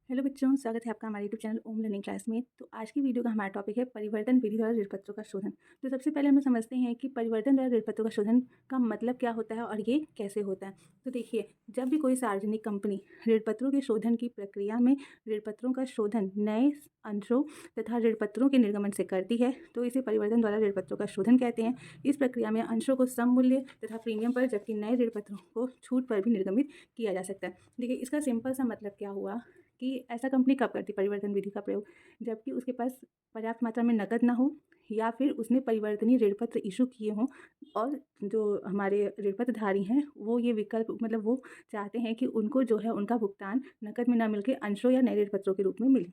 Hello बच्चों, स्वागत है आपका हमारे यूट्यूब चैनल ओम लर्निंग क्लास में। तो आज की वीडियो का हमारा टॉपिक है परिवर्तन विधि द्वारा ऋणपत्रों का शोधन। तो सबसे पहले हम लोग समझते हैं कि परिवर्तन द्वारा ऋणपत्रों का शोधन का मतलब क्या होता है और ये कैसे होता है। तो देखिए, जब भी कोई सार्वजनिक कंपनी ऋणपत्रों के शोधन की प्रक्रिया में ऋणपत्रों का शोधन नए अंशों तथा ऋणपत्रों के निर्गमन से करती है तो इसे परिवर्तन द्वारा ऋणपत्रों का शोधन कहते हैं। इस प्रक्रिया में अंशों को सम मूल्य तथा प्रीमियम पर जबकि नए ऋणपत्रों को छूट पर भी निर्गमित किया जा सकता है। देखिए, इसका सिंपल सा मतलब क्या हुआ कि ऐसा कंपनी कब करती परिवर्तन विधि का प्रयोग, जबकि उसके पास पर्याप्त मात्रा में नकद ना हो या फिर उसने परिवर्तनीय ऋणपत्र इशू किए हों और जो हमारे ऋणपत्रधारी हैं वो ये विकल्प मतलब वो चाहते हैं कि उनको जो है उनका भुगतान नकद में ना मिलके अंशों या नए ऋणपत्रों के रूप में मिले।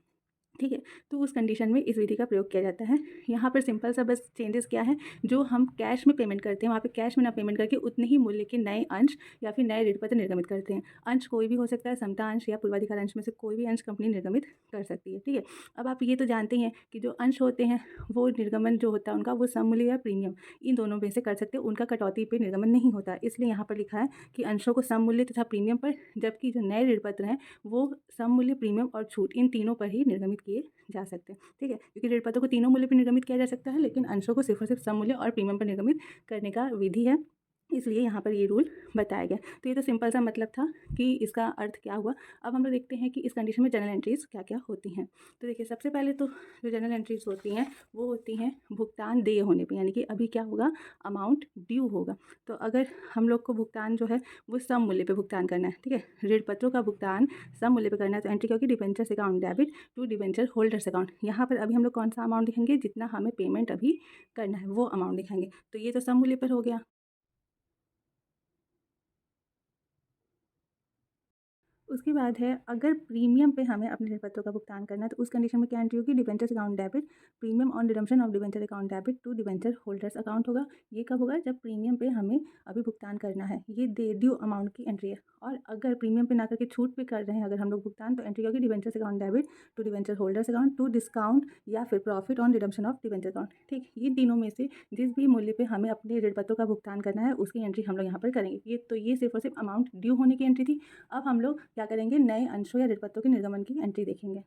ठीक है, तो उस कंडीशन में इस विधि का प्रयोग किया जाता है। यहाँ पर सिंपल सा बस चेंजेस क्या है, जो हम कैश में पेमेंट करते हैं वहाँ पे कैश में ना पेमेंट करके उतने ही मूल्य के नए अंश या फिर नए ऋणपत्र निर्गमित करते हैं। अंश कोई भी हो सकता है, समता अंश या पूर्वाधिकार अंश में से कोई भी अंश कंपनी निर्गमित कर सकती है। ठीक है, अब आप ये तो जानते ही हैं कि जो अंश होते हैं वो निर्गमन जो होता है उनका वो सम मूल्य या प्रीमियम इन दोनों में से कर सकते हैं, उनका कटौती पे निर्गमन नहीं होता। इसलिए यहाँ पर लिखा है कि अंशों को सम मूल्य तथा प्रीमियम पर, जबकि जो नए ऋणपत्र हैं वो सम मूल्य, प्रीमियम और छूट इन तीनों पर ही निर्गमित किए जा सकते हैं। ठीक है, क्योंकि ऋणपत्रों को तीनों मूल्य पर निर्गमित किया जा सकता है, लेकिन अंशों को सिर्फ और सिर्फ सम मूल्य और प्रीमियम पर निर्गमित करने का विधि है, इसलिए यहाँ पर ये रूल बताया गया। तो ये तो सिंपल सा मतलब था कि इसका अर्थ क्या हुआ। अब हम लोग देखते हैं कि इस कंडीशन में जनरल एंट्रीज क्या क्या होती हैं। तो देखिए, सबसे पहले तो जो जनरल एंट्रीज होती हैं वो होती हैं भुगतान देय होने पे, यानी कि अभी क्या होगा, अमाउंट ड्यू होगा। तो अगर हम लोग को भुगतान जो है वो सम मूल्य पे भुगतान करना है, ठीक है, ऋणपत्रों का भुगतान सम मूल्य पे करना है, तो एंट्री क्या होगी, debentures account debit to debenture holders account. यहाँ पर अभी हम लोग कौन सा अमाउंट दिखाएंगे, जितना हमें पेमेंट अभी करना है वो अमाउंट दिखाएंगे। तो ये तो सम मूल्य पर हो गया। उसके बाद है, अगर प्रीमियम पे हमें अपने ऋणपत्रों का भुगतान करना है तो उस कंडीशन में क्या एंट्री होगी, debentures account debit premium on redemption of debenture account debit to debenture holders account होगा। ये कब होगा, जब प्रीमियम पे हमें अभी भुगतान करना है, ये दे ड्यू अमाउंट की एंट्री है। और अगर प्रीमियम पे ना करके छूट पे कर रहे हैं अगर हम लोग भुगतान, तो एंट्री होगी debentures account debit to debenture holders account to discount या फिर profit on redemption of debenture account. ठीक, ये तीनों में से जिस भी मूल्य पे हमें अपने ऋणपत्रों का भुगतान करना है उसकी एंट्री हम लोग यहाँ पर करेंगे। ये तो ये सिर्फ और सिर्फ अमाउंट ड्यू होने की एंट्री थी। अब हम लोग क्या करेंगे, नए अंशों या ऋणपत्रों के निर्गमन की एंट्री देखेंगे।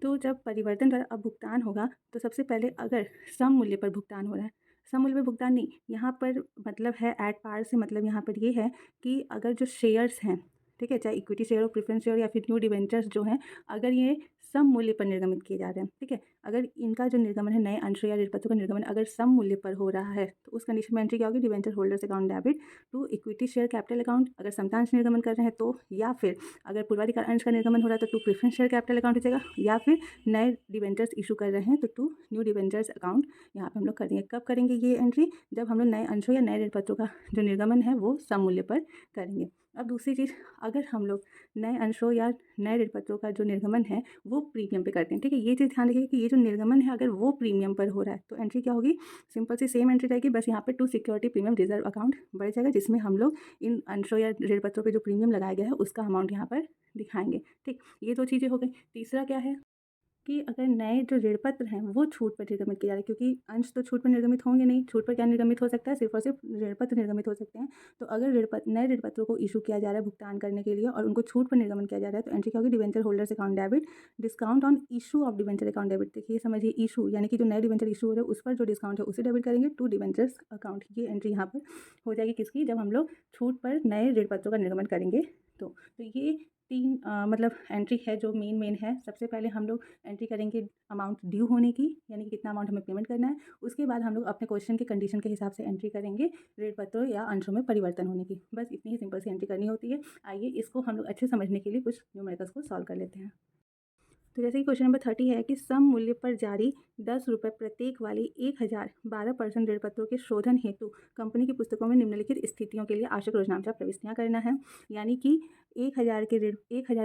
तो जब परिवर्तन द्वारा अब भुगतान होगा तो सबसे पहले अगर सम मूल्य पर भुगतान हो रहा है, सम मूल्य पर भुगतान नहीं, यहाँ पर मतलब है एट पार से, मतलब यहाँ पर ये है कि अगर जो शेयर्स हैं, ठीक है, चाहे इक्विटी शेयर हो, प्रेफरेंस शेयर या फिर न्यू डिवेंचर्स जो हैं, अगर ये सम मूल्य पर निर्गमित किए जा रहे हैं, ठीक है, अगर इनका जो निर्गमन है नए अंशों या ऋणपत्रों का निर्गमन अगर सम मूल्य पर हो रहा है तो उस कंडीशन में एंट्री क्या होगी, debenture holders account debit to equity share capital account अगर समतांश निर्गमन कर रहे हैं तो, या फिर अगर पूर्वाधिकार अंश का निर्गमन हो रहा है तो to preference share capital account हो जाएगा, या फिर नए डिवेंचर्स इशू कर रहे हैं तो टू न्यू डिवेंचर्स अकाउंट यहाँ पे हम लोग करेंगे। कब करेंगे ये एंट्री, जब हम लोग नए अंशों या नए ऋणपत्रों का जो निर्गमन है वो सम मूल्य पर करेंगे। अब दूसरी चीज़, अगर हम लोग नए अंशों या नए ऋणपत्रों का जो निर्गमन है वो प्रीमियम पे करते हैं, ठीक है, ये चीज़ ध्यान रखिए कि ये जो निर्गमन है अगर वो प्रीमियम पर हो रहा है तो एंट्री क्या होगी, सिंपल सी सेम एंट्री रहेगी, बस यहाँ पे to security premium reserve account बढ़ जाएगा, जिसमें हम लोग इन अंशों या ऋणपत्रों पे जो प्रीमियम लगाया गया है उसका अमाउंट यहाँ पर दिखाएंगे। ठीक, ये दो चीज़ें हो गई। तीसरा क्या है कि अगर नए जो ऋणपत्र हैं वो छूट पर निर्गमित किए जा रहे हैं, क्योंकि अंश तो छूट पर निर्गमित होंगे नहीं, छूट पर क्या निर्गमित हो सकता है, सिर्फ और सिर्फ ऋणपत्र निर्गमित हो सकते हैं। तो अगर नए ऋणपत्रों को इशू किया जा रहा है भुगतान करने के लिए और उनको छूट पर निर्गमन किया जा रहा है तो एंट्री क्या होगी, debenture holders account debit discount on issue of debenture account debit. देखिए समझिए, इशू यानी कि जो नए डिवेंचर इशू हो रहे हैं उस पर जो डिस्काउंट है उसे डेबिट करेंगे टू डिवेंचर्स अकाउंट। ये एंट्री यहाँ पर हो जाएगी किसकी, जब हम लोग छूट पर नए ऋणपत्रों का निर्गमन करेंगे। तो ये तीन मतलब एंट्री है जो मेन है। सबसे पहले हम लोग एंट्री करेंगे अमाउंट ड्यू होने की, यानी कि कितना अमाउंट हमें पेमेंट करना है। उसके बाद हम लोग अपने क्वेश्चन के कंडीशन के हिसाब से एंट्री करेंगे ऋणपत्रों या अंशों में परिवर्तन होने की। बस इतनी ही सिंपल सी एंट्री करनी होती है। आइए इसको हम लोग अच्छे समझने के लिए कुछ न्यूमेरिकल्स को सॉल्व कर लेते हैं। तो जैसे कि क्वेश्चन नंबर 30 है कि सम मूल्य पर जारी 10 रुपये प्रत्येक वाले 1012% ऋणपत्रों के शोधन हेतु कंपनी की पुस्तकों में निम्नलिखित स्थितियों के लिए आवश्यक रोजनामचा प्रविष्टियाँ करना है। यानी कि 1000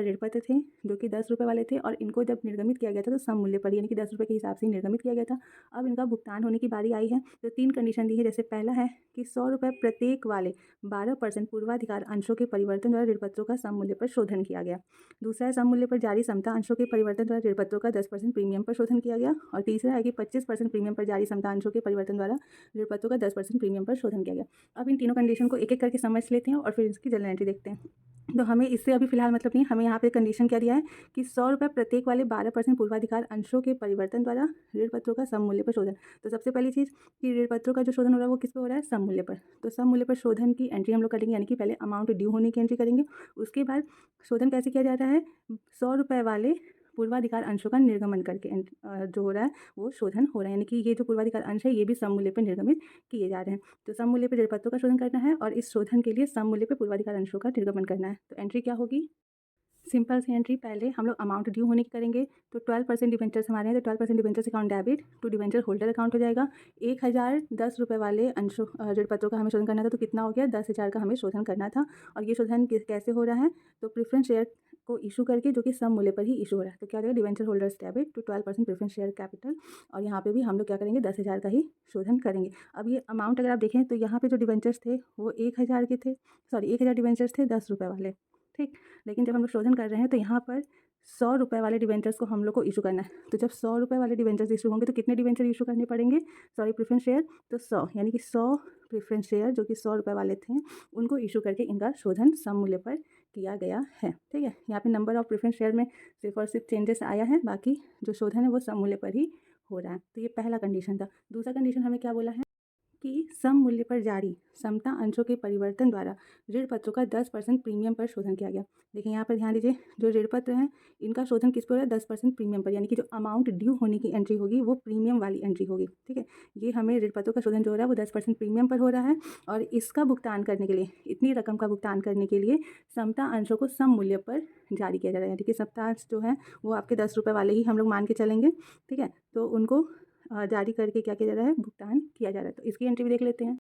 ऋणपत्र थे जो कि 10 रुपये वाले थे और इनको जब निर्गमित किया गया था तो सम मूल्य पर यानी कि 10 रुपये के हिसाब से निर्गमित किया गया था। अब इनका भुगतान होने की बारी आई है तो तीन कंडीशन दी है। जैसे पहला है कि 100 रुपये प्रत्येक वाले 12% पूर्वाधिकार अंशों के परिवर्तन द्वारा ऋणपत्रों का सम मूल्य पर शोधन किया गया। दूसरा है, सम मूल्य पर जारी समता अंशों के परिवर्तन द्वारा ऋणपत्रों का 10% प्रीमियम पर शोधन किया गया। और तीसरा है कि 25% प्रीमियम पर जारी समता अंशों के परिवर्तन द्वारा ऋणपत्रों का 10% प्रीमियम पर शोधन किया गया। अब इन तीनों कंडीशन को एक एक करके समझ लेते हैं और फिर इसकी जनरल एंट्री देखते हैं। तो हमें हमें इससे अभी फ़िलहाल मतलब नहीं, हमें यहाँ पे कंडीशन क्या दिया है कि 100 रुपये प्रत्येक वाले 12% पूर्वाधिकार अंशों के परिवर्तन द्वारा ऋण पत्रों का सम मूल्य पर शोधन। तो सबसे पहली चीज़ कि ऋण पत्रों का जो शोधन हो रहा है वो किस पे हो रहा है, सम मूल्य पर। तो सम मूल्य पर शोधन की एंट्री हम लोग करेंगे, यानी कि पहले अमाउंट ड्यू होने की एंट्री करेंगे। उसके बाद शोधन कैसे किया जा रहा है, 100 रुपये वाले पूर्वाधिकार अंशों का निर्गमन करके जो हो रहा है वो शोधन हो रहा है, यानी कि ये जो पूर्वाधिकार अंश है ये भी सम मूल्य पर निर्गमित किए जा रहे हैं। तो सम मूल्य पर ऋण पत्रों का शोधन करना है और इस शोधन के लिए सम मूल्य पर पूर्वाधिकार अंशों का निर्गमन करना है। तो एंट्री क्या होगी, सिंपल सी एंट्री, पहले हम लोग अमाउंट ड्यू होने की करेंगे। तो 12% डिबेंचर्स हमारे हैं, तो 12% debentures account debit to debenture holder account हो जाएगा। 1000 10 रुपये वाले अंशों ऋण पत्रों का हमें शोधन करना था, तो कितना हो गया, 10,000 का हमें शोधन करना था। और ये शोधन कैसे हो रहा है, तो प्रेफरेंस शेयर को इशू करके, जो कि सम मूल्य पर ही इशू हो रहा है। तो क्या हो जाएगा, debenture holders debit to 12% preference share capital, और यहाँ पे भी हम लोग क्या करेंगे, 10,000 का ही शोधन करेंगे। अब ये अमाउंट अगर आप देखें तो यहाँ पे जो डिबेंचर्स थे वो 1000 के थे, सॉरी 1000 डिबेंचर्स थे 10 रुपये वाले, ठीक। लेकिन जब हम लोग शोधन कर रहे हैं तो यहाँ पर 100 रुपये वाले डिबेंचर्स को हम लोग को इशू करना है। तो जब 100 रुपये वाले डिबेंचर्स इशू होंगे तो कितने डिबेंचर इशू करने पड़ेंगे, सॉरी प्रेफरेंस शेयर, तो 100, यानी कि 100 प्रेफरेंस शेयर जो कि 100 रुपये वाले थे उनको इशू करके इनका शोधन सम मूल्य पर किया गया है, ठीक है। यहाँ पे नंबर ऑफ प्रेफरेंस शेयर में सिर्फ और सिर्फ चेंजेस आया है, बाकी जो शोधन है वो सम मूल्य पर ही हो रहा है। तो ये पहला कंडीशन था। दूसरा कंडीशन हमें क्या बोला है कि सम मूल्य पर जारी समता अंशों के परिवर्तन द्वारा ऋण पत्रों का 10% प्रीमियम पर शोधन किया गया। देखिए यहाँ पर ध्यान दीजिए, जो ऋण पत्र हैं इनका शोधन किस पर हो रहा है, 10% प्रीमियम पर, यानी कि जो अमाउंट ड्यू होने की एंट्री होगी वो प्रीमियम वाली एंट्री होगी, ठीक है। ये हमें ऋण पत्रों का शोधन जो हो रहा है वो 10% प्रीमियम पर हो रहा है, और इसका भुगतान करने के लिए, इतनी रकम का भुगतान करने के लिए समता अंशों को सम मूल्य पर जारी किया जा रहा है, यानी कि समता अंश जो है वो आपके 10 रुपये वाले ही हम लोग मान के चलेंगे, ठीक है। तो उनको जारी करके क्या किया जा रहा है, भुगतान किया जा रहा है। तो इसकी एंट्री भी देख लेते हैं।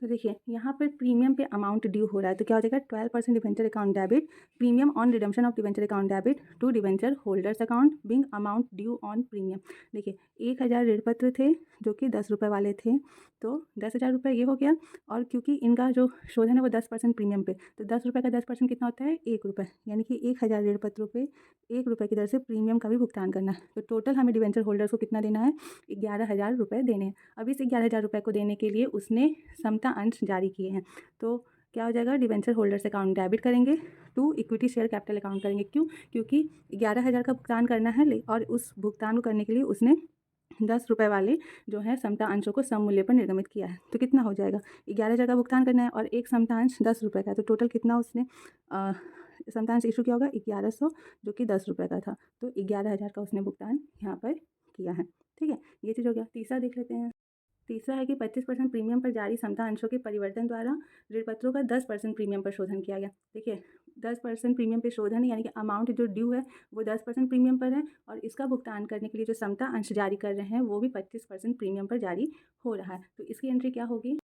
तो देखिए यहाँ पर प्रीमियम पे अमाउंट ड्यू हो रहा है, तो क्या हो जाएगा, 12% debenture account debit premium on redemption of debenture account debit to debenture holders account being amount due on premium. देखिए 1000 ऋण पत्र थे जो कि 10 रुपये वाले थे, तो 10,000 रुपये ये हो गया। और क्योंकि इनका जो शोधन है वो 10% प्रीमियम पे, तो 10 रुपये का 10% कितना होता है, 1 रुपये, यानी कि 1000 ऋण पत्रों पे 1 रुपये की दर से प्रीमियम का भी भुगतान करना है। तो टोटल हमें डिबेंचर होल्डर्स को कितना देना है, 11,000 रुपये देने हैं। अब इस 11,000 रुपये को देने के लिए उसने समता अंश जारी किए हैं, तो क्या हो जाएगा, डिबेंचर होल्डर्स अकाउंट डेबिट करेंगे to equity share capital account करेंगे। क्यों, क्योंकि 11,000 का भुगतान करना है, और उस भुगतान को करने के लिए उसने 10 रुपये वाले जो है समता अंशों को सम मूल्य पर निर्गमित किया है। तो कितना हो जाएगा, 11,000 का भुगतान करना है और एक समता अंश 10 रुपये का है, तो टोटल कितना उसने समता अंश इशू किया होगा, 1100, जो कि 10 रुपये का था। तो 11,000 का उसने भुगतान यहाँ पर किया है, ठीक है। ये चीज़ हो गया। तीसरा देख लेते हैं। तीसरा है कि 25% प्रीमियम पर जारी समता अंशों के परिवर्तन द्वारा ऋण पत्रों का 10% प्रीमियम पर शोधन किया गया। देखिए 10% प्रीमियम पे शोधन है, यानी कि अमाउंट जो ड्यू है वो 10% प्रीमियम पर है, और इसका भुगतान करने के लिए जो समता अंश जारी कर रहे हैं वो भी 25% प्रीमियम पर जारी हो रहा है। तो इसकी एंट्री क्या होगी,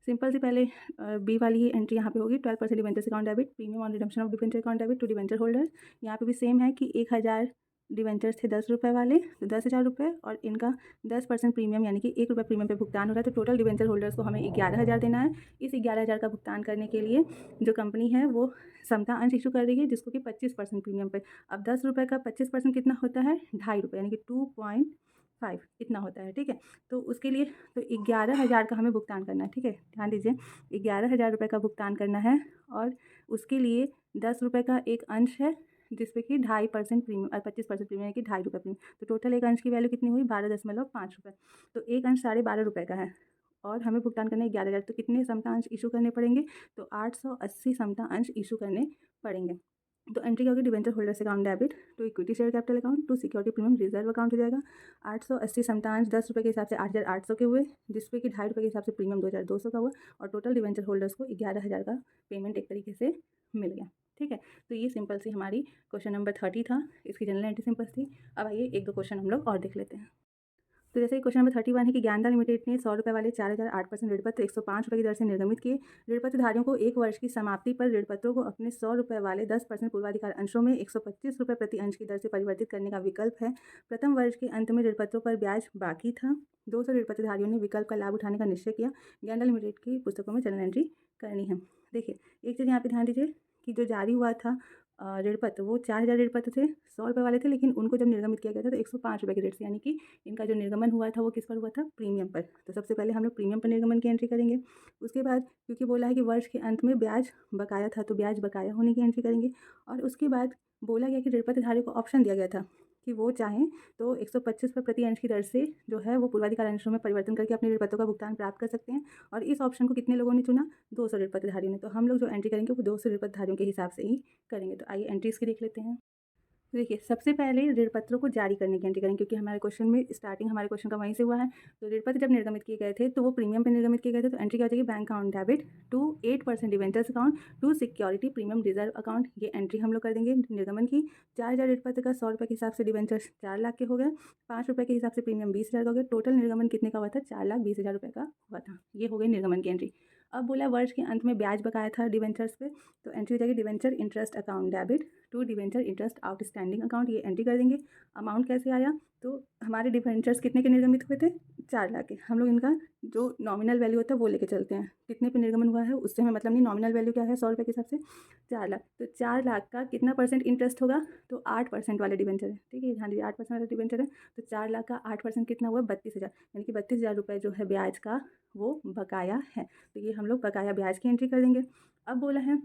सिंपल सी, पहले बी वाली ही एंट्री यहाँ पे होगी, 12% debentures account debit premium on redemption of debenture account debit to debenture holders. यहाँ पे भी सेम है कि 1000 डिबेंचर्स थे 10 रुपये वाले, तो 10,000 रुपये, और इनका 10% प्रीमियम, यानी कि 1 रुपये प्रीमियम पे भुगतान हो रहा है। तो टोटल डिबेंचर होल्डर्स को हमें 11,000 देना है। इस 11,000 का भुगतान करने के लिए जो कंपनी है वो समता अंश इशू कर रही है, जिसको कि 25% प्रीमियम पे। अब 10 रुपये का 25% कितना होता है, 2.5 रुपये, यानी कि 2.5 इतना होता है, ठीक है। तो उसके लिए तो 11,000 का हमें भुगतान करना है, ठीक है। ध्यान दीजिए, 11,000 रुपये का भुगतान करना है, और उसके लिए 10 रुपये का एक अंश है जिसपे कि 2.5% प्रीमियम और 25% प्रीमियम है कि 2.5 रुपये प्रीमियम। तो टोटल एक अंश की वैल्यू कितनी हुई, 12.5 रुपये। तो एक अंश 12.5 रुपये का है, और हमें भुगतान करना है 11,000। तो कितने समता अंश इशू करने पड़ेंगे, तो 880 समता अंश इशू करने पड़ेंगे। तो एंट्री क्या होगी, debenture holders account debit to equity share capital account to security premium reserve account हो जाएगा। 880 समता अंश 10 रुपये के हिसाब से 8,800 के हुए, जिसपे कि 2.5 रुपये के हिसाब से प्रीमियम 2,200 का हुआ, और टोटल डिबेंचर होल्डर्स को 11,000 का पेमेंट एक तरीके से मिल गया, ठीक है। तो ये सिंपल सी हमारी क्वेश्चन नंबर 30 था, इसकी जनरल एंट्री सिंपल थी। अब आइए एक दो क्वेश्चन हम लोग और देख लेते हैं। तो जैसे क्वेश्चन नंबर 31 है कि ज्ञानदा लिमिटेड ने 100 रुपये वाले 4,008% ऋण पत्र 105 रुपये की दर से निर्गमित किए। ऋण पत्रधारियों को 1 वर्ष की समाप्ति पर ऋण पत्रों को अपने 100 रुपये वाले 10% पूर्वाधिकार अंशों में 125 रुपये प्रति अंश की दर से परिवर्तित करने का विकल्प है। प्रथम वर्ष के अंत में ऋण पत्रों पर ब्याज बाकी था। 200 ऋण पत्रधारियों ने विकल्प का लाभ उठाने का निश्चय किया। ज्ञानदा लिमिटेड की पुस्तकों में जनरल एंट्री करनी है। देखिए एक चीज़ यहाँ पे ध्यान दीजिए कि जो जारी हुआ था ऋण पत्र, वो 4,000 ऋण पत्र थे, 100 रुपये वाले थे, लेकिन उनको जब निर्गमित किया गया था तो 105 रुपये के रेट से, यानी कि इनका जो निर्गमन हुआ था वो किस पर हुआ था? प्रीमियम पर। तो सबसे पहले हम लोग प्रीमियम पर निर्गमन की एंट्री करेंगे। उसके बाद क्योंकि बोला है कि वर्ष के अंत में ब्याज बकाया था, तो ब्याज बकाया होने की एंट्री करेंगे। और उसके बाद बोला गया कि ऋण पत्र धारी को ऑप्शन दिया गया था कि वो चाहें तो 125 रुपये प्रति अंश की दर से जो है वो पूर्वाधिकार अंशों में परिवर्तन करके अपने ऋण पत्रों का भुगतान प्राप्त कर सकते हैं। और इस ऑप्शन को कितने लोगों ने चुना? 200 ऋण पत्रधारियों ने। तो हम लोग जो एंट्री करेंगे वो 200 ऋण पत्रधारियों के हिसाब से ही करेंगे। तो आइए एंट्री इसकी देख लेते हैं। तो देखिए, सबसे पहले ऋण पत्रों को जारी करने की एंट्री करेंगे, क्योंकि हमारे क्वेश्चन में स्टार्टिंग हमारे क्वेश्चन का वहीं से हुआ है। तो ऋण पत्र जब निर्गमित किए गए थे तो वो प्रीमियम पे निर्गमित किए गए थे, तो एंट्री क्या हो जाएगी? Bank account debit to 8% debentures account to security premium reserve account. ये एंट्री हम लोग कर देंगे निर्गमन की। 4,000 ऋण पत्र का 100 रुपये के हिसाब से डिवेंचर्स 4 लाख के हो गए, 5 रुपये के हिसाब से प्रीमियम 20,000 का हो गया। टोटल निर्गमन कितने का हुआ था? 4,20,000 रुपये का हुआ था। ये हो गई निर्गमन की एंट्री। अब बोला वर्ष के अंत में ब्याज बकाया था डिवेंचर्स पे, तो एंट्री हो जाएगी debenture interest account debit to debenture interest outstanding account. ये एंट्री कर देंगे। अमाउंट कैसे आया? तो हमारे डिवेंचर्स कितने के निर्गमित हुए थे? 4 लाख के। हम लोग इनका जो नॉमिनल वैल्यू होता है वो लेके चलते हैं। कितने पे निर्गमन हुआ है उससे हमें मतलब नहीं, नॉमिनल वैल्यू क्या है? 100 रुपये के हिसाब से 4 लाख। तो 4 लाख का कितना परसेंट इंटरेस्ट होगा? तो 8% वाले डिवेंचर है, ठीक है, ध्यान दीजिए 8% वाला डिवेंचर है। तो 4 लाख का 8% कितना हुआ? 32,000, यानी कि 32,000 रुपये जो है ब्याज का वो बकाया है। तो ये हम लोग बकाया ब्याज की एंट्री कर देंगे। अब बोला है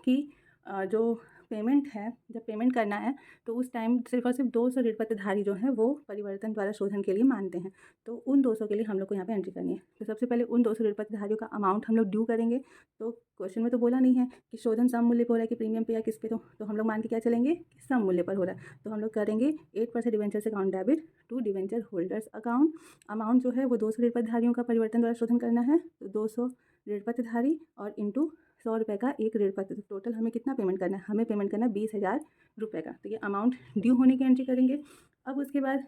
कि जो पेमेंट है, जब पेमेंट करना है तो उस टाइम सिर्फ और सिर्फ 200 ऋण पत्रधारी जो हैं वो परिवर्तन द्वारा शोधन के लिए मानते हैं। तो उन 200 के लिए हम लोग को यहाँ पे एंट्री करनी है। तो सबसे पहले उन 200 ऋण पत्रधारियों का अमाउंट हम लोग ड्यू करेंगे। तो क्वेश्चन में तो बोला नहीं है कि शोधन सम मूल्य पर हो रहा है कि प्रीमियम पे या किस पे, तो हम लोग मान के क्या चलेंगे कि सम मूल्य पर हो रहा है। तो हम लोग करेंगे 8% debentures account debit to debenture holders account. Amount जो है वो 200 ऋण पत्रधारियों का परिवर्तन द्वारा शोधन करना है, तो 200 ऋण पत्रधारी और इंटू 100 रुपये का एक ऋण पत्र। तो टोटल हमें कितना पेमेंट करना है? हमें पेमेंट करना है 20,000 रुपये का। तो ये अमाउंट ड्यू होने की एंट्री करेंगे। अब उसके बाद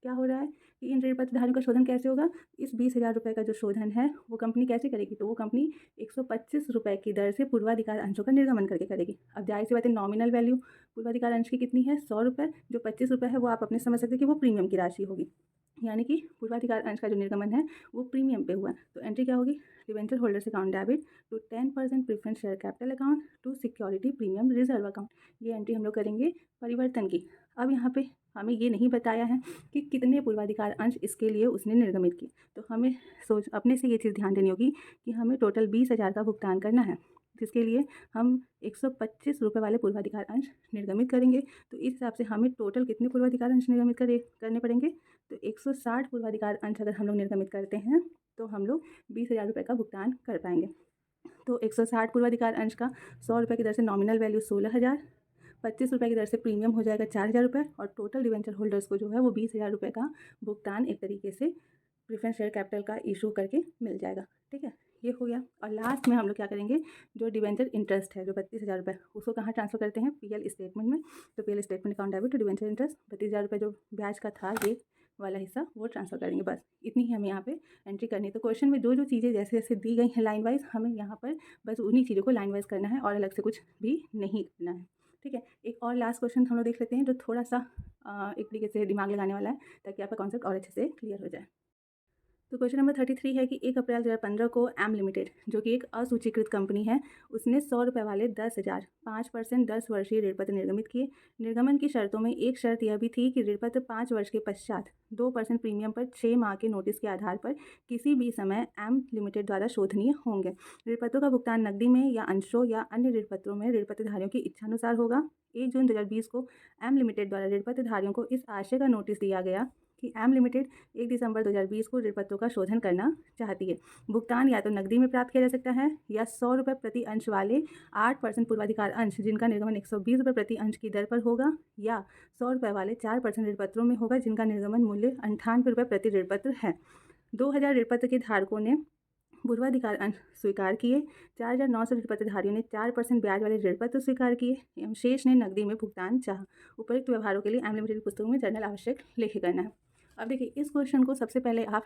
क्या हो रहा है कि इन ऋण पत्रधारियों का शोधन कैसे होगा? इस 20,000 रुपये का जो शोधन है वो कंपनी कैसे करेगी? तो वो कंपनी 125 रुपये की दर से पूर्वाधिकार अंशों का निर्गमन करके करेगी। अब जाहिर सी बात है, नॉमिनल वैल्यू पूर्वाधिकार अंश की कितनी है? 100 रुपये। जो 25 रुपये है वो आप अपने समझ सकते हैं कि वो प्रीमियम की राशि होगी, यानी कि पूर्वाधिकार अंश का जो निर्गमन है वो प्रीमियम पे हुआ। तो एंट्री क्या होगी? Debenture holders account debit to 10% preference share capital account to security premium reserve account. ये एंट्री हम लोग करेंगे परिवर्तन की। अब यहाँ पे हमें ये नहीं बताया है कि कितने पूर्वाधिकार अंश इसके लिए उसने निर्गमित किए, तो हमें अपने से ये चीज़ ध्यान देनी होगी कि हमें टोटल 20,000 का भुगतान करना है, जिसके लिए हम 125 रुपये वाले पूर्वाधिकार अंश निर्गमित करेंगे। तो इस हिसाब से हमें टोटल कितने पूर्वाधिकार अंश निर्गमित करने पड़ेंगे? तो 160 पूर्वाधिकार अंश अगर हम लोग निर्गमित करते हैं तो हम लोग 20,000 रुपये का भुगतान कर पाएंगे। तो 160 पूर्वाधिकार अंश का 100 रुपये की दर से नॉमिनल वैल्यू 16,000, 25 रुपये की दर से प्रीमियम हो जाएगा 4,000 रुपये, और टोटल डिवेंचर होल्डर्स को जो है वो 20,000 रुपये का भुगतान एक तरीके से प्रेफरेंस शेयर कैपिटल का इशू करके मिल जाएगा। ठीक है, ये हो गया। और लास्ट में हम लोग क्या करेंगे? जो डिवेंचर इंटरेस्ट है जो 32,000 रुपये, उसको कहाँ ट्रांसफर करते हैं? पीएल स्टेटमेंट में। तो PL statement account debit to debenture interest 32,000 रुपये जो ब्याज का था ये वाला हिस्सा वो ट्रांसफर करेंगे। बस इतनी ही हमें यहाँ पे एंट्री करनी है। तो क्वेश्चन में जो जो चीज़ें जैसे जैसे दी गई हैं लाइन वाइज, हमें यहाँ पर बस उन्हीं चीज़ों को लाइन वाइज करना है और अलग से कुछ भी नहीं करना है। ठीक है, एक और लास्ट क्वेश्चन हम लोग देख लेते हैं जो थोड़ा सा एक तरीके से दिमाग लगाने वाला है, ताकि आपका कॉन्सेप्ट और अच्छे से क्लियर हो जाए। तो क्वेश्चन नंबर 33 है कि 1 अप्रैल 2015 को एम लिमिटेड, जो कि एक असूचीकृत कंपनी है, उसने 100 रुपये वाले 10,000 5% 10 वर्षीय ऋण पत्र निर्गमित किए। निर्गमन की शर्तों में एक शर्त यह भी थी कि ऋण पत्र 5 वर्ष के पश्चात 2% प्रीमियम पर 6 माह के नोटिस के आधार पर किसी भी समय एम लिमिटेड द्वारा शोधनीय होंगे। ऋण पत्रों का भुगतान नकदी में या अंशों या अन्य ऋण पत्रों में ऋण पत्रधारियों की इच्छानुसार होगा। 1 जून 2020 को एम लिमिटेड द्वारा ऋण पत्रधारियों को इस आशय का नोटिस दिया गया कि एम लिमिटेड 1 दिसंबर 2020 को ऋण पत्रों का शोधन करना चाहती है। भुगतान या तो नकदी में प्राप्त किया जा सकता है या 100 रुपये प्रति अंश वाले 8% पूर्वाधिकार अंश जिनका निर्गमन 120 रुपये प्रति अंश की दर पर होगा, या 100 रुपये वाले 4% ऋण पत्रों में होगा जिनका निर्गमन मूल्य 98 रुपये प्रति ऋण पत्र है। 2,000 ऋण पत्र के धारकों ने पूर्वाधिकार अंश स्वीकार किए। 4,900 ऋण पत्रधारियों ने 4% ब्याज वाले ऋण पत्र स्वीकार किए एवं शेष ने नकदी में भुगतान चाहा। उपयुक्त व्यवहारों के लिए एम लिमिटेड पुस्तकों में जर्नल आवश्यक लेखे करना है। अब देखिए, इस क्वेश्चन को सबसे पहले आप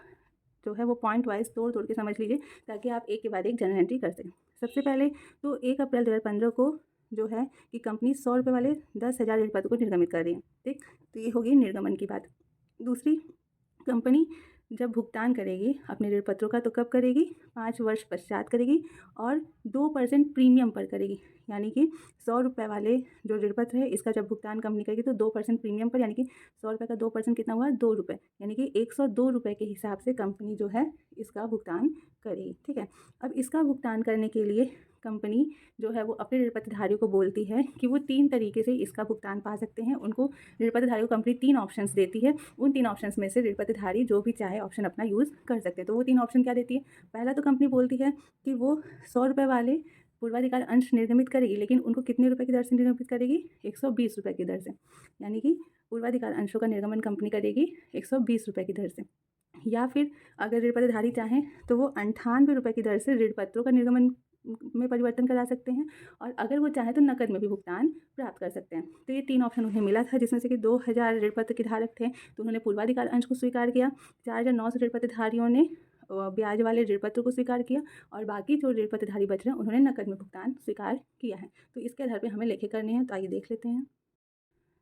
जो है वो पॉइंट वाइज तोड़ तोड़ के समझ लीजिए, ताकि आप एक के बाद एक जर्नल एंट्री कर सकें। सबसे पहले तो 1 अप्रैल 2015 को जो है कि कंपनी 100 रुपये वाले 10,000 ऋण पत्र को निर्गमित कर रही है। ठीक, तो ये होगी निर्गमन की बात। दूसरी, कंपनी जब भुगतान करेगी अपने ऋण पत्रों का तो कब करेगी, 5 वर्ष पश्चात करेगी और 2% प्रीमियम पर करेगी। यानी कि 100 रुपये वाले जो ऋण पत्र है इसका जब भुगतान कंपनी करेगी तो 2% प्रीमियम पर, यानी कि 100 रुपये का 2% कितना हुआ, 2 रुपये, यानी कि 102 रुपये के हिसाब से कंपनी जो है इसका भुगतान करेगी। ठीक है, अब इसका भुगतान करने के लिए कंपनी जो है वो अपने ऋण पत्रधारियों को बोलती है कि वो 3 तरीके से इसका भुगतान पा सकते हैं। उनको ऋण पत्रधारियों को कंपनी 3 ऑप्शंस देती है। उन 3 ऑप्शंस में से ऋण पत्रधारी जो भी चाहे ऑप्शन अपना यूज़ कर सकते हैं। तो वो 3 ऑप्शन क्या देती है, पहला तो कंपनी बोलती है कि वो 100 रुपये वाले पूर्वाधिकार अंश निर्गमित करेगी, लेकिन उनको कितने रुपए की दर से निर्गमित करेगी, 120 रुपये की दर से। यानी कि पूर्वाधिकार अंशों का निर्गमन कंपनी करेगी 120 रुपये की दर से। या फिर अगर ऋण पत्रधारी चाहें तो वो 98 रुपये की दर से ऋण पत्रों का निर्गमन में परिवर्तन करा सकते हैं, और अगर वो चाहें तो नकद में भी भुगतान प्राप्त कर सकते हैं। तो ये 3 ऑप्शन उन्हें मिला था, जिसमें से कि 2000 ऋण पत्र के धारक थे तो उन्होंने पूर्वाधिकार अंश को स्वीकार किया, 4900 ऋण पत्रधारियों ने ब्याज वाले ऋण पत्र को स्वीकार किया, और बाकी जो ऋण पत्रधारी बच रहे हैं उन्होंने नकद में भुगतान स्वीकार किया है। तो इसके आधार पर हमें लेखे करने हैं, तो आइए देख लेते हैं।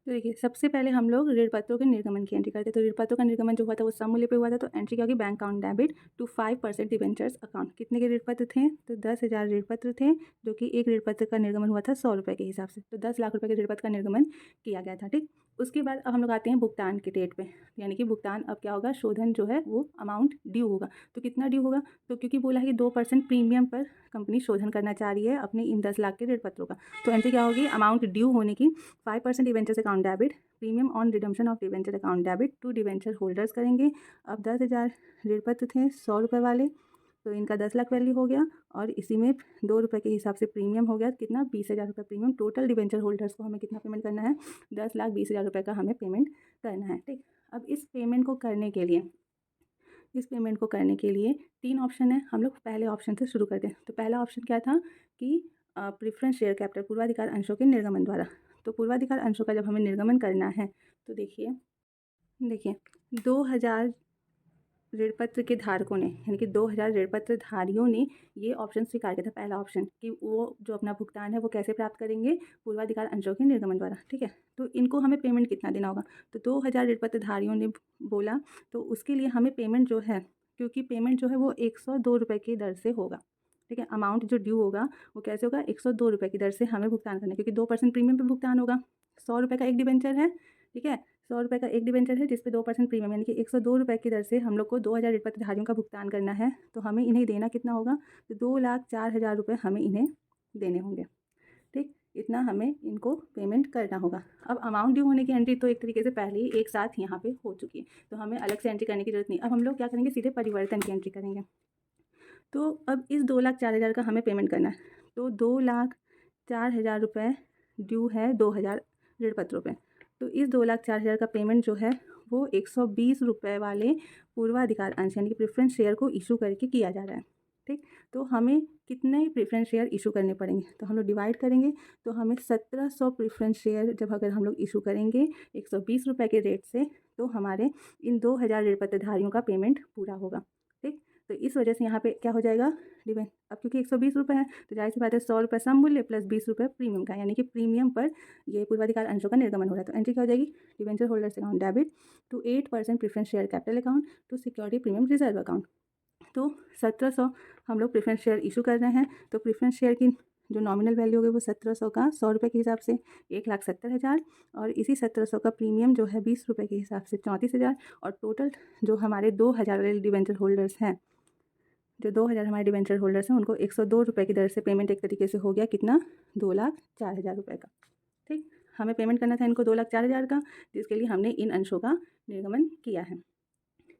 तो देखिए, सबसे पहले हम लोग ऋण पत्रों के निर्गमन की एंट्री करते हैं। तो ऋण पत्रों का निर्गमन जो हुआ था वो सम मूल्य पे हुआ था, तो एंट्री क्या होगी, bank account debit to 5% debentures account. कितने के ऋण पत्र थे, तो 10,000 ऋण पत्र थे, जो कि एक ऋण पत्र का निर्गमन हुआ था 100 रुपये के हिसाब से। तो 10 लाख रुपये के ऋण पत्र का निर्गमन किया गया था। ठीक, उसके बाद अब हम लोग आते हैं भुगतान के डेट पे, यानी कि भुगतान अब क्या होगा, शोधन जो है वो अमाउंट ड्यू होगा। तो कितना ड्यू होगा, तो क्योंकि बोला है कि 2% प्रीमियम पर कंपनी शोधन करना चाह रही है अपने इन 10 लाख के ऋण पत्रों का, तो एंट्री क्या होगी, अमाउंट ड्यू होने की 5% debentures account debit premium on redemption of debenture account debit to debenture holders करेंगे। अब 10,000 ऋण पत्र थे 100 रुपये वाले, तो इनका 10 लाख वैल्यू हो गया, और इसी में 2 रुपये के हिसाब से प्रीमियम हो गया, कितना, 20,000 रुपये प्रीमियम। टोटल डिवेंचर होल्डर्स को हमें कितना पेमेंट करना है, 10,20,000 रुपये का हमें पेमेंट करना है। ठीक, अब इस पेमेंट को करने के लिए 3 ऑप्शन है। हम लोग पहले ऑप्शन से शुरू करते हैं। तो पहला ऑप्शन क्या था कि प्रेफरेंस शेयर कैपिटल पूर्वाधिकार अंशों के निर्गमन द्वारा। तो पूर्वाधिकार अंशों का जब हमें निर्गमन करना है तो देखिए 2000 ऋण पत्र के धारकों ने, यानी कि 2000 ऋण पत्र धारियों ने ये ऑप्शन स्वीकार किया था, पहला ऑप्शन, कि वो जो अपना भुगतान है वो कैसे प्राप्त करेंगे, पूर्वाधिकार अंशों के निर्गमन द्वारा। ठीक है, तो इनको हमें पेमेंट कितना देना होगा, तो 2000 ऋण पत्र धारियों ने बोला, तो उसके लिए हमें पेमेंट जो है, क्योंकि पेमेंट जो है वो 102 रुपये की दर से होगा। ठीक है, अमाउंट जो ड्यू होगा वो कैसे होगा, 102 रुपये की दर से हमें भुगतान करना है, क्योंकि 2% प्रीमियम पे भुगतान होगा। 100 रुपये का एक डिबेंचर है, ठीक है, 100 रुपये का एक डिबेंचर है, जिस पे 2% प्रीमियम, यानी कि 102 रुपये की दर से हम लोग को 2000 ऋण पत्रधारियों का भुगतान करना है। तो हमें इन्हें देना कितना होगा, तो 2,04,000 रुपये हमें इन्हें देने होंगे। ठीक, इतना हमें इनको पेमेंट करना होगा। अब अमाउंट ड्यू होने की एंट्री तो एक तरीके से पहले ही एक साथ यहाँ पे हो चुकी है, तो हमें अलग से एंट्री करने की जरूरत नहीं। अब हम लोग क्या करेंगे, सीधे परिवर्तन की एंट्री करेंगे। तो अब इस 2,04,000 का हमें पेमेंट करना है, तो 2,04,000 रुपये ड्यू है 2,000 ऋण पत्रों पे। तो इस 2,04,000 का पेमेंट जो है वो 120 रुपये वाले पूर्वाधिकार अंश, यानी कि प्रेफरेंस शेयर को इशू करके किया जा रहा है। ठीक, तो हमें कितने प्रेफरेंस शेयर इशू करने पड़ेंगे, तो हम लोग डिवाइड करेंगे, तो हमें 1700 प्रेफरेंस शेयर जब अगर हम लोग इशू करेंगे 120 रुपये के रेट से, तो हमारे इन 2000 ऋण पत्रधारियों का पेमेंट पूरा होगा। ठीक, तो इस वजह से यहाँ पे क्या हो जाएगा, डिवेंट, अब क्योंकि 120 रुपये है तो जाहिर सी बात है 100 रुपये सम मूल्य प्लस 20 रुपये प्रीमियम का, यानी कि प्रीमियम पर ये पूर्वाधिकार अंशों का निर्गमन हो रहा है। तो एंट्री क्या हो जाएगी, debenture holders account debit to 8% preference share capital account to security premium reserve account. तो 1700 हम लोग प्रेफरेंस शेयर इशू कर रहे हैं, तो प्रेफरेंस शेयर की जो नॉमिनल वैल्यू होगी वो 1700 का 100 रुपये के हिसाब से 1,70,000, और इसी 1700 का प्रीमियम जो है 20 रुपये के हिसाब से 34,000, और टोटल जो हमारे 2000 वाले डिवेंचर होल्डर्स हैं, जो 2000 हमारे डिवेंचर होल्डर्स हैं, उनको 102 रुपये की दर से पेमेंट एक तरीके से हो गया, कितना, 2,04,000 रुपये का। ठीक, हमें पेमेंट करना था इनको 2,04,000 का, जिसके लिए हमने इन अंशों का निर्गमन किया है।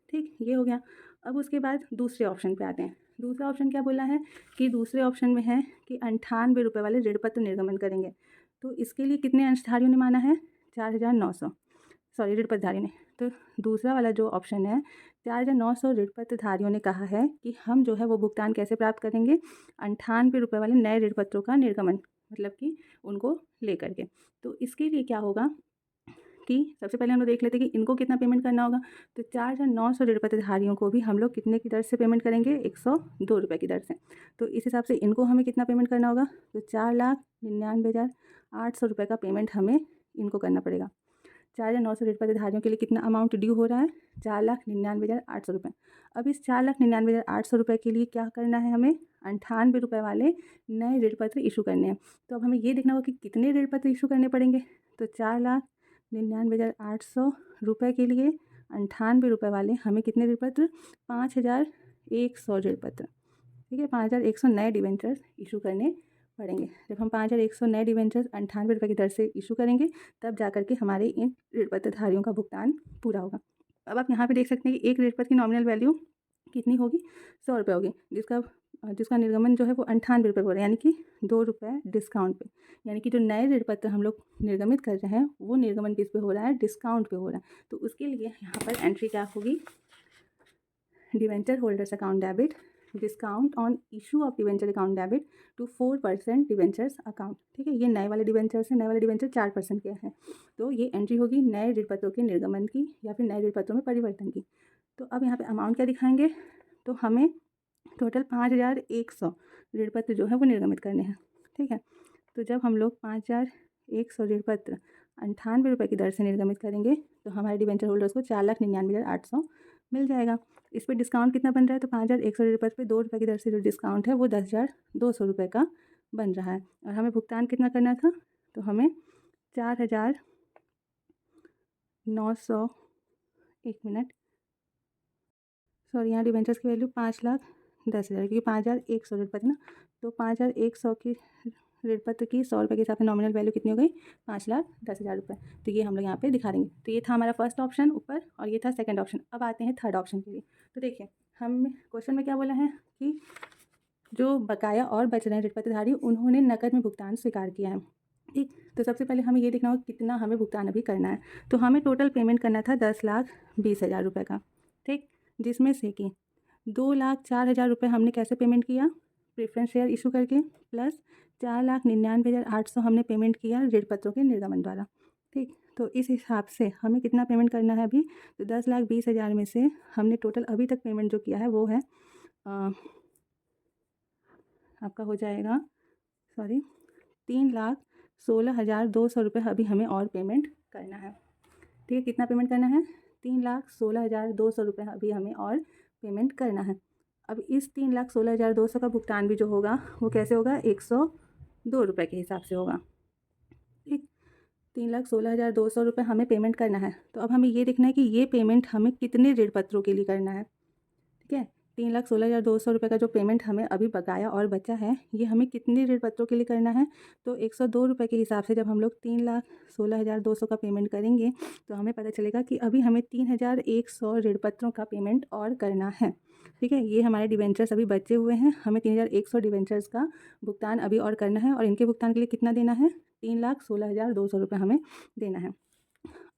ठीक, ये हो गया। अब उसके बाद दूसरे ऑप्शन पे आते हैं। दूसरा ऑप्शन क्या बोला है कि दूसरे ऑप्शन में है कि 98 रुपये वाले ऋण पत्र निर्गमन करेंगे। तो इसके लिए कितने अंशधारियों ने माना है, 4,900, सॉरी ऋण पत्रधारियों ने। तो दूसरा वाला जो ऑप्शन है, 4,900 ऋण पत्रधारियों ने कहा है कि हम जो है वो भुगतान कैसे प्राप्त करेंगे, 98 रुपये वाले नए ऋण पत्रों का निर्गमन, मतलब कि उनको ले करके। तो इसके लिए क्या होगा कि सबसे पहले हम लोग देख लेते हैं कि इनको कितना पेमेंट करना होगा। तो 4,900 ऋण पत्रधारियों को भी हम लोग कितने की दर से पेमेंट करेंगे, 102 रुपये की दर से। तो इस हिसाब से इनको हमें कितना पेमेंट करना होगा, तो 4,99,800 रुपये का पेमेंट हमें इनको करना पड़ेगा। 4,900 ऋण पत्रधारियों के लिए कितना अमाउंट ड्यू हो रहा है? 4,99,800 रुपये। अब इस 4,99,800 रुपये के लिए क्या करना है हमें? 98 रुपये वाले नए ऋण पत्र इशू करने हैं। तो अब हमें ये देखना होगा कि कितने ऋण पत्र इशू करने पड़ेंगे। तो 4,99,800 रुपये के लिए 98 रुपये वाले हमें कितने ऋण पत्र? 5,100 ऋण पत्र, ठीक है, 5,100 नए डिवेंचर्स इशू करने पड़ेंगे। जब हम 5,100 नए डिवेंचर्स 98 रुपये की दर से इशू करेंगे तब जा करके हमारे इन ऋण पत्रधारियों का भुगतान पूरा होगा। अब आप यहाँ पे देख सकते हैं कि एक ऋण पत्र की नॉमिनल वैल्यू कितनी होगी? 100 रुपये होगी, जिसका निर्गमन जो है वो 98 रुपये हो रहा है, यानी कि 2 रुपये डिस्काउंट पे। यानी कि जो नए ऋण पत्र हम लोग निर्गमित कर रहे हैं वो निर्गमन किस पे हो रहा है? डिस्काउंट पे हो रहा है। तो उसके लिए यहाँ पर एंट्री क्या होगी? Debenture holders account debit discount on issue of debenture account debit to 4% debentures account, ठीक है। ये नए वाले डिवेंचर्स हैं, नए वाले डिवेंचर 4% के हैं। तो ये एंट्री होगी नए ऋण पत्रों के निर्गमन की या फिर नए ऋण पत्रों में परिवर्तन की। तो अब यहाँ पे अमाउंट क्या दिखाएंगे? तो हमें टोटल 5,100 ऋण पत्र जो है वो निर्गमित करने हैं, ठीक है। तो जब हम लोग 5,100 ऋण पत्र 98 रुपये की दर से निर्गमित करेंगे तो हमारे डिवेंचर होल्डर्स को 4,99,800 मिल जाएगा। इस पर डिस्काउंट कितना बन रहा है? तो 5,100 ऋण पत्र पे 2 रुपये की दर से जो डिस्काउंट है वो 10,200 रुपये का बन रहा है। और हमें भुगतान कितना करना था? तो हमें 4,900 एक मिनट सॉरी, यहाँ डिवेंचर्स की वैल्यू 5,10,000 क्योंकि 5,100 ऋण पत्र ना, तो 5,100 की ऋण पत्र की 100 रुपये के हिसाब से नॉमिनल वैल्यू कितनी हो गई? 5,10,000 रुपये। तो ये हम लोग यहाँ पे दिखा देंगे। तो ये था हमारा फर्स्ट ऑप्शन ऊपर और ये था सेकंड ऑप्शन। अब आते हैं थर्ड ऑप्शन के लिए। तो देखिए हम क्वेश्चन में क्या बोला है कि जो बकाया और बच रहे हैं ऋण पत्रधारी उन्होंने नकद में भुगतान स्वीकार किया है, ठीक। तो सबसे पहले हमें ये देखना होगा कितना हमें भुगतान अभी करना है। तो हमें टोटल पेमेंट करना था 10,20,000 रुपये का, ठीक, जिसमें से कि 2,04,000 रुपये हमने कैसे पेमेंट किया? प्रेफरेंस शेयर इशू करके, प्लस 4,99,800 हमने पेमेंट किया ऋण पत्रों के निर्गमन द्वारा, ठीक। तो इस हिसाब से हमें कितना पेमेंट करना है अभी? तो 10,20,000 में से हमने टोटल अभी तक पेमेंट जो किया है वो है आपका हो जाएगा 3,16,200 रुपये अभी हमें और पेमेंट करना है, ठीक है। कितना पेमेंट करना है? 3,16,200 रुपये अभी हमें और पेमेंट करना है। अब इस 3,16,200 का भुगतान भी जो होगा वो कैसे होगा? 102 रुपये के हिसाब से होगा, ठीक। 3,16,200 रुपये हमें पेमेंट करना है। तो अब हमें ये देखना है कि ये पेमेंट हमें कितने ऋण पत्रों के लिए करना है, ठीक है। 3,16,200 रुपये का जो पेमेंट हमें अभी बकाया और बचा है ये हमें कितने ऋण पत्रों के लिए करना है? तो 102 रुपये के हिसाब से जब हम लोग 3,16,200 का पेमेंट करेंगे तो हमें पता चलेगा कि अभी हमें 3,100 ऋण पत्रों का पेमेंट और करना है, ठीक है। ये हमारे डिवेंचर्स अभी बचे हुए हैं, हमें 3,100 डिवेंचर्स का भुगतान अभी और करना है और इनके भुगतान के लिए कितना देना है? 3,16,200 रुपये हमें देना है।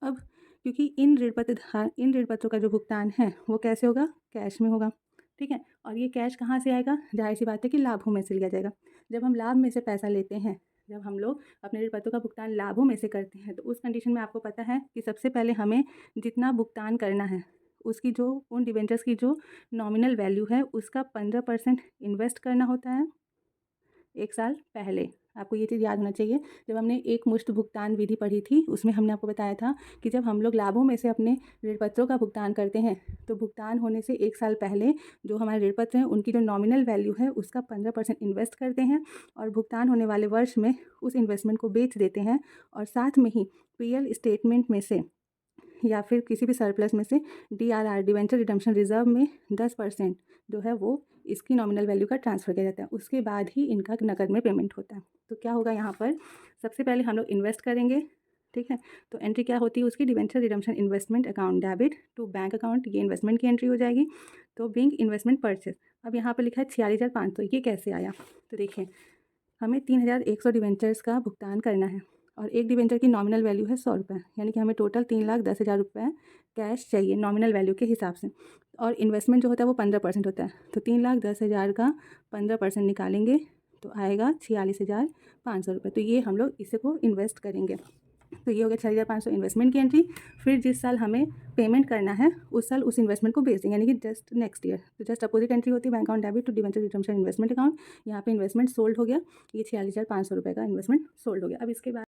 अब क्योंकि इन ऋण पत्रों का जो भुगतान है वो कैसे होगा? कैश में होगा, ठीक है। और ये कैश कहाँ से आएगा? जाहिर सी बात है कि लाभों में से लिया जाएगा। जब हम लाभ में से पैसा लेते हैं, जब हम लोग अपने ऋण पत्रों का भुगतान लाभों में से करते हैं तो उस कंडीशन में आपको पता है कि सबसे पहले हमें जितना भुगतान करना है उसकी जो उन डिवेंचर्स की जो नॉमिनल वैल्यू है उसका 15% इन्वेस्ट करना होता है 1 साल पहले। आपको ये चीज़ याद होना चाहिए। जब हमने एक मुश्त भुगतान विधि पढ़ी थी उसमें हमने आपको बताया था कि जब हम लोग लाभों में से अपने ऋण पत्रों का भुगतान करते हैं तो भुगतान होने से 1 साल पहले जो हमारे ऋण पत्र हैं उनकी जो नॉमिनल वैल्यू है उसका 15% इन्वेस्ट करते हैं और भुगतान होने वाले वर्ष में उस इन्वेस्टमेंट को बेच देते हैं और साथ में ही पीएल स्टेटमेंट में से या फिर किसी भी सरप्लस में से DRR डिवेंचर रिडम्पशन रिजर्व में 10% जो है वो इसकी नॉमिनल वैल्यू का ट्रांसफ़र किया जाता है। उसके बाद ही इनका नकद में पेमेंट होता है। तो क्या होगा यहाँ पर? सबसे पहले हम लोग इन्वेस्ट करेंगे, ठीक है। तो एंट्री क्या होती है उसकी? Debenture redemption investment account debit to bank account, ये इन्वेस्टमेंट की एंट्री हो जाएगी। तो बिंग इन्वेस्टमेंट परचेज, अब यहाँ पर लिखा है 46,500, ये कैसे आया? तो देखिए हमें 3,100 डिवेंचर्स का भुगतान करना है और एक डिवेंचर की नॉमिनल वैल्यू है 100 रुपये, यानी कि हमें टोटल 3,10,000 रुपये कैश चाहिए नॉमिनल वैल्यू के हिसाब से। और इन्वेस्टमेंट जो होता है वो 15% होता है, तो 3,10,000 का 15% निकालेंगे तो आएगा 46,500 रुपये। तो ये हम लोग इसे को इन्वेस्ट करेंगे। तो ये हो गया 46,500 इन्वेस्टमेंट की एंट्री। फिर जिस साल हमें पेमेंट करना है उस साल उस इन्वेस्टमेंट को बेच देंगे, यानी कि जस्ट नेक्स्ट ईयर। तो जस्ट अपोजिट एंट्री होती है bank account debit to debenture redemption investment account. यहाँ पे इन्वेस्टमेंट सोल्ड हो गया, ये 46,500 रुपये का इन्वेस्टमेंट सोल्ड हो गया। अब इसके बाद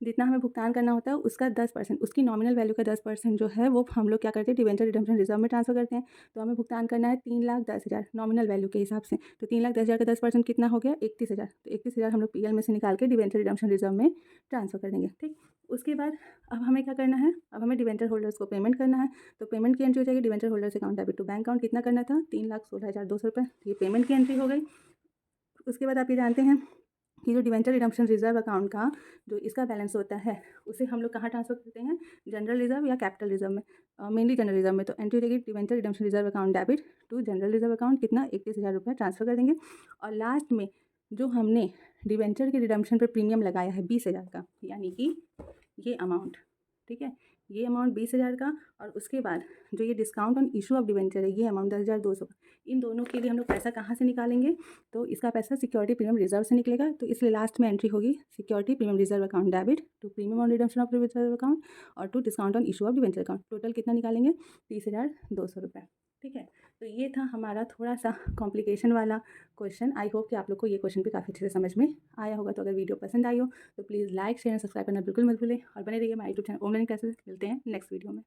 जितना हमें भुगतान करना होता है उसका 10%, उसकी नॉमिनल वैल्यू का 10% जो है वो हम लोग क्या करते हैं, डिबेंचर रिडम्पशन रिजर्व में ट्रांसफर करते हैं। तो हमें भुगतान करना है 3,10,000 नॉमिनल वैल्यू के हिसाब से। तो 3,10,000 का 10% कितना हो गया, 31,000। तो 31,000 हम लोग पीएल में से निकाल के डिबेंचर रिडम्पशन रिजर्व में ट्रांसफर कर देंगे। ठीक, उसके बाद अब हमें क्या करना है, अब हमें डिबेंचर होल्डर्स को पेमेंट करना है। तो पेमेंट की एंट्री हो जाएगी, debenture holders account debit to bank account कितना करना था, 3,16,200 रुपये। ये पेमेंट की एंट्री हो गई। उसके बाद आप ये जानते हैं कि जो डिवेंचर रिडम्पशन रिजर्व अकाउंट का जो इसका बैलेंस होता है उसे हम लोग कहाँ ट्रांसफर करते हैं, जनरल रिजर्व या कैपिटल रिजर्व में, मेनली जनरल रिजर्व में। तो एंट्री देगी debenture redemption reserve account debit to general reserve account कितना, 31,000 रुपये ट्रांसफर कर देंगे। और लास्ट में जो हमने डिवेंचर के रिडम्पशन पर प्रीमियम लगाया है 20,000 का, यानी कि ये अमाउंट, ठीक है, ये अमाउंट 20,000 का, और उसके बाद जो ये discount on issue of debenture है ये अमाउंट 10,200 का। इन दोनों के लिए हम लोग पैसा कहाँ से निकालेंगे, तो इसका पैसा सिक्योरिटी प्रीमियम रिजर्व से निकलेगा। तो इसलिए लास्ट में एंट्री होगी security premium reserve account debit to premium on redemption of reserve account और to discount on issue of debenture account. Total कितना निकालेंगे, 30,200 रुपये। ठीक है, तो ये था हमारा थोड़ा सा कॉम्प्लिकेशन वाला क्वेश्चन। आई होप कि आप लोग को ये क्वेश्चन भी काफ़ी अच्छे से समझ में आया होगा। तो अगर वीडियो पसंद आई हो तो please like share and subscribe करना बिल्कुल मत भूलें और बने रहिए हमारे यूट्यूब चैनल ओम लर्निंग क्लासेस। मिलते हैं नेक्स्ट वीडियो में।